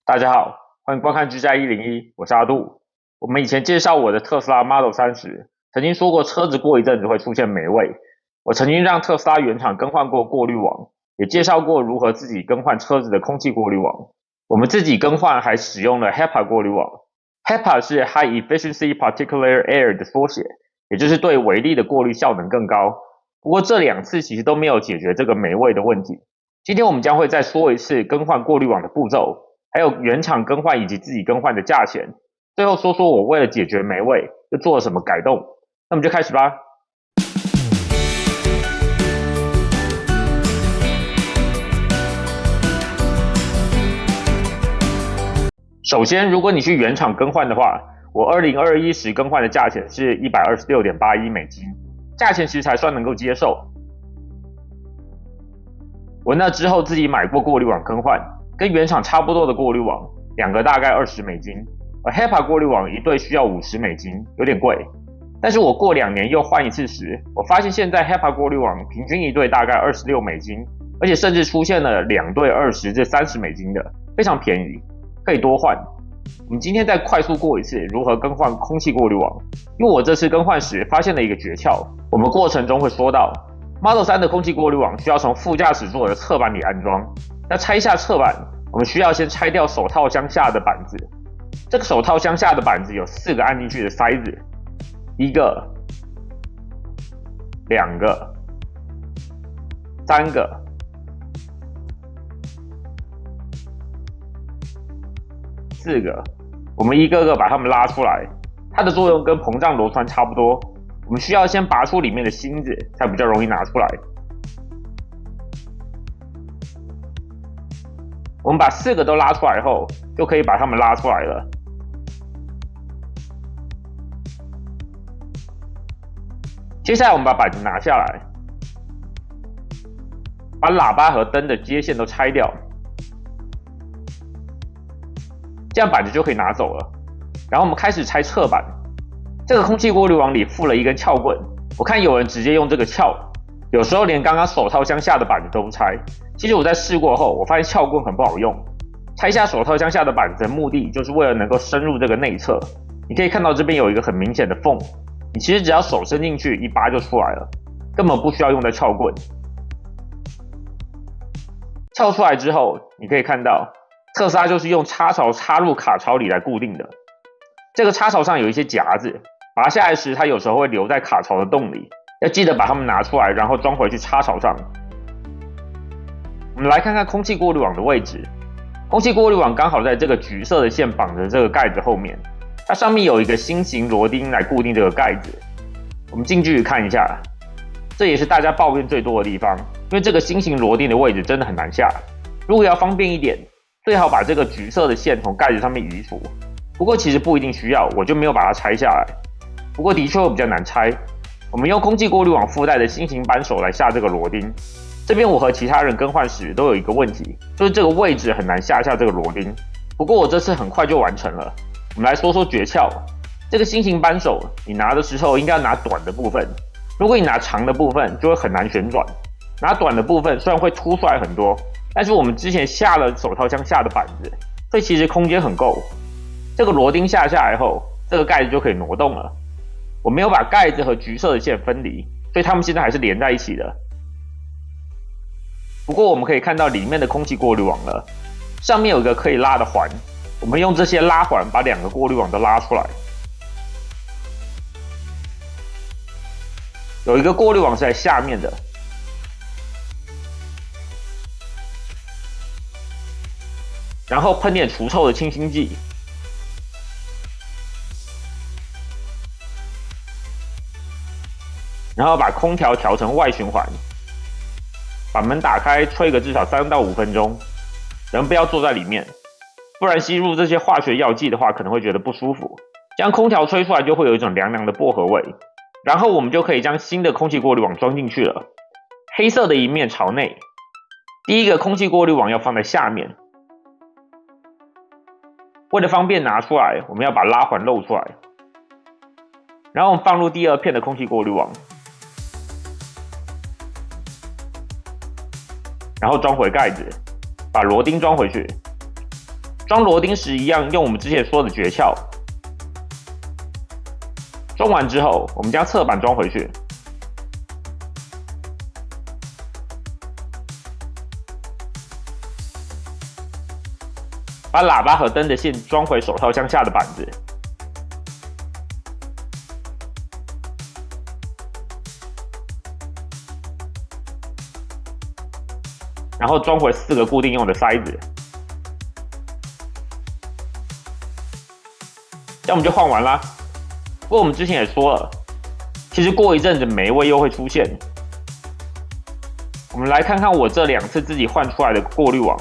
大家好，欢迎观看居家101，我是阿杜。我们以前介绍我的特斯拉 Model 3时，曾经说过车子过一阵子会出现霉味。我曾经让特斯拉原厂更换过过滤网，也介绍过如何自己更换车子的空气过滤网。我们自己更换还使用了 HEPA 过滤网。HEPA 是 High Efficiency Particulate Air 的缩写，也就是对微粒的过滤效能更高。不过这2次其实都没有解决这个霉味的问题。今天我们将会再说一次更换过滤网的步骤，还有原厂更换以及自己更换的价钱，最后说说我为了解决霉味又做了什么改动。那我们就开始吧。首先，如果你去原厂更换的话，我2021时更换的价钱是126.81美金，价钱其实才算能够接受。我那之后自己买过过滤网更换，跟原厂差不多的过滤网，2个大概20美金，而 HEPA 过滤网1对需要50美金，有点贵。但是我过2年又换一次时，我发现现在 HEPA 过滤网平均1对大概26美金，而且甚至出现了2对20至30美金的，非常便宜，可以多换。我们今天再快速过一次如何更换空气过滤网，因为我这次更换时发现了一个诀窍，我们过程中会说到。Model 3的空气过滤网需要从副驾驶座的侧板里安装。要拆下侧板，我们需要先拆掉手套箱下的板子。这个手套箱下的板子有4个按进去的塞子，1个、2个、3个、4个。我们一个个把它们拉出来，它的作用跟膨胀螺栓差不多。我们需要先拔出里面的芯子，才比较容易拿出来。我们把4个都拉出来后，就可以把它们拉出来了。接下来我们把板子拿下来，把喇叭和灯的接线都拆掉，这样板子就可以拿走了。然后我们开始拆侧板。这个空气过滤网里附了一根撬棍，我看有人直接用这个撬，有时候连刚刚手套箱下的板子都不拆。其实我在试过后，我发现撬棍很不好用。拆下手套箱下的板子的目的，就是为了能够深入这个内侧。你可以看到这边有一个很明显的缝，你其实只要手伸进去一拔就出来了，根本不需要用到撬棍。撬出来之后，你可以看到特斯拉就是用插槽插入卡槽里来固定的。这个插槽上有一些夹子，拔下来时它有时候会留在卡槽的洞里，要记得把它们拿出来，然后装回去插槽上。我们来看看空气过滤网的位置。空气过滤网刚好在这个橘色的线绑着这个盖子后面，它上面有一个心形螺钉来固定这个盖子。我们近距离看一下，这也是大家抱怨最多的地方，因为这个心形螺钉的位置真的很难下。如果要方便一点，最好把这个橘色的线从盖子上面移除。不过其实不一定需要，我就没有把它拆下来。不过的确会比较难拆。我们用空气过滤网附带的心形扳手来下这个螺钉。这边我和其他人更换时都有一个问题，就是这个位置很难下这个螺钉。不过我这次很快就完成了。我们来说说诀窍。这个心形扳手，你拿的时候应该要拿短的部分。如果你拿长的部分，就会很难旋转。拿短的部分虽然会凸出来很多，但是我们之前下了手套箱下的板子，所以其实空间很够。这个螺钉下来后，这个盖子就可以挪动了。我没有把盖子和橘色的线分离，所以它们现在还是连在一起的。不过我们可以看到里面的空气过滤网了，上面有一个可以拉的环，我们用这些拉环把2个过滤网都拉出来。有一个过滤网是在下面的，然后喷点除臭的清新剂。然后把空调调成外循环，把门打开，吹个至少3到5分钟，人不要坐在里面，不然吸入这些化学药剂的话，可能会觉得不舒服。将空调吹出来就会有一种凉凉的薄荷味。然后我们就可以将新的空气过滤网装进去了。黑色的一面朝内，第一个空气过滤网要放在下面。为了方便拿出来，我们要把拉环露出来。然后我们放入第2片的空气过滤网。然后装回盖子，把螺钉装回去。装螺钉时一样，用我们之前说的诀窍。装完之后，我们将侧板装回去。把喇叭和灯的线装回手套向下的板子。然后装回4个固定用的塞子。这样我们就换完啦。不过我们之前也说了，其实过一阵子霉味又会出现。我们来看看我这2次自己换出来的过滤网，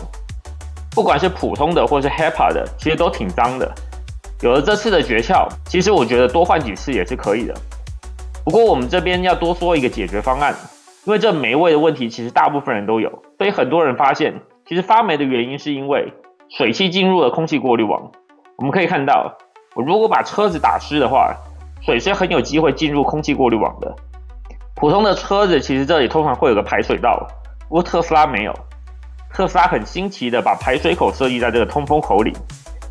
不管是普通的或是 HEPA 的，其实都挺脏的。有了这次的诀窍，其实我觉得多换几次也是可以的。不过我们这边要多说一个解决方案，因为这霉味的问题其实大部分人都有，所以很多人发现其实发霉的原因是因为水汽进入了空气过滤网。我们可以看到，我如果把车子打湿的话，水是很有机会进入空气过滤网的。普通的车子其实这里通常会有个排水道，不过特斯拉没有。特斯拉很新奇的把排水口设计在这个通风口里，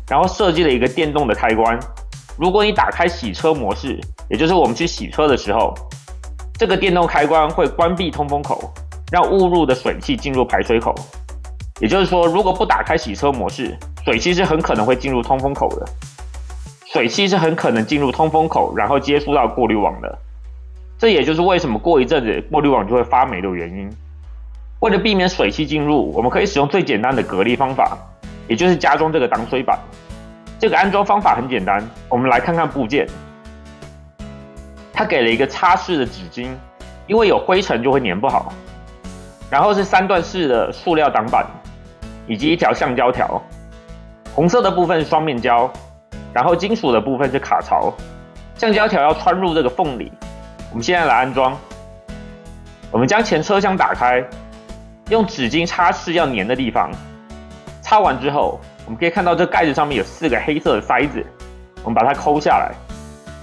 然后设计了一个电动的开关。如果你打开洗车模式，也就是我们去洗车的时候，这个电动开关会关闭通风口，让误入的水汽进入排水口。也就是说，如果不打开洗车模式，水汽是很可能会进入通风口的。水汽是很可能进入通风口，然后接触到过滤网的。这也就是为什么过一阵子过滤网就会发霉的原因。为了避免水汽进入，我们可以使用最简单的隔离方法，也就是加装这个挡水板。这个安装方法很简单，我们来看看部件。它给了一个擦拭的纸巾，因为有灰尘就会粘不好。然后是3段式的塑料挡板，以及一条橡胶条。红色的部分是双面胶，然后金属的部分是卡槽。橡胶条要穿入这个缝里。我们现在来安装。我们将前车厢打开，用纸巾擦拭要粘的地方。擦完之后，我们可以看到这盖子上面有4个黑色的塞子，我们把它抠下来。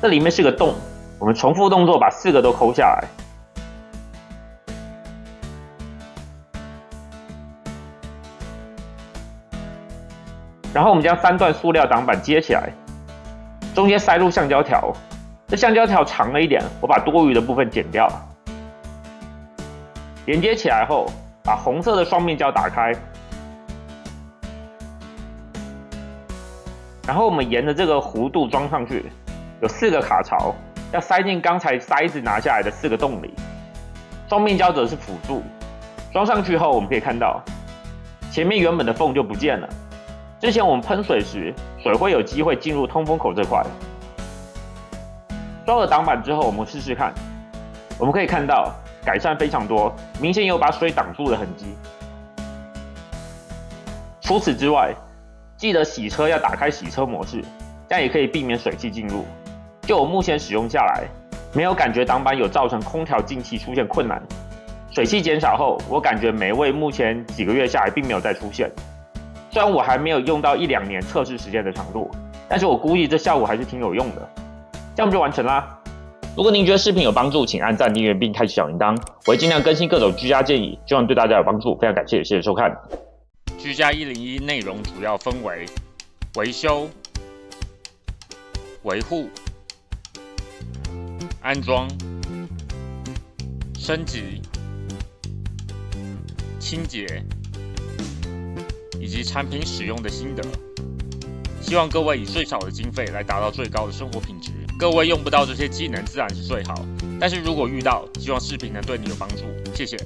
这里面是个洞，我们重复动作把4个都抠下来。然后我们将3段塑料挡板接起来，中间塞入橡胶条。这橡胶条长了一点，我把多余的部分剪掉。连接起来后，把红色的双面胶打开，然后我们沿着这个弧度装上去，有4个卡槽，要塞进刚才塞子拿下来的4个洞里。双面胶则是辅助。装上去后，我们可以看到前面原本的缝就不见了。之前我们喷水时，水会有机会进入通风口这块。装了挡板之后，我们试试看。我们可以看到改善非常多，明显有把水挡住的痕迹。除此之外，记得洗车要打开洗车模式，这样也可以避免水汽进入。就我目前使用下来，没有感觉挡板有造成空调进气出现困难。水汽减少后，我感觉霉味目前几个月下来并没有再出现。虽然我还没有用到1-2年测试时间的长度，但是我估计这效果还是挺有用的。这样就完成啦。如果您觉得视频有帮助，请按赞、订阅并开启小铃铛，我会尽量更新各种居家建议，希望对大家有帮助。非常感谢，谢谢收看。居家101内容主要分为维修、维护、安装、升级、清洁以及产品使用的心得。希望各位以最少的经费来达到最高的生活品质。各位用不到这些技能自然是最好，但是如果遇到，希望视频能对你有帮助。谢谢。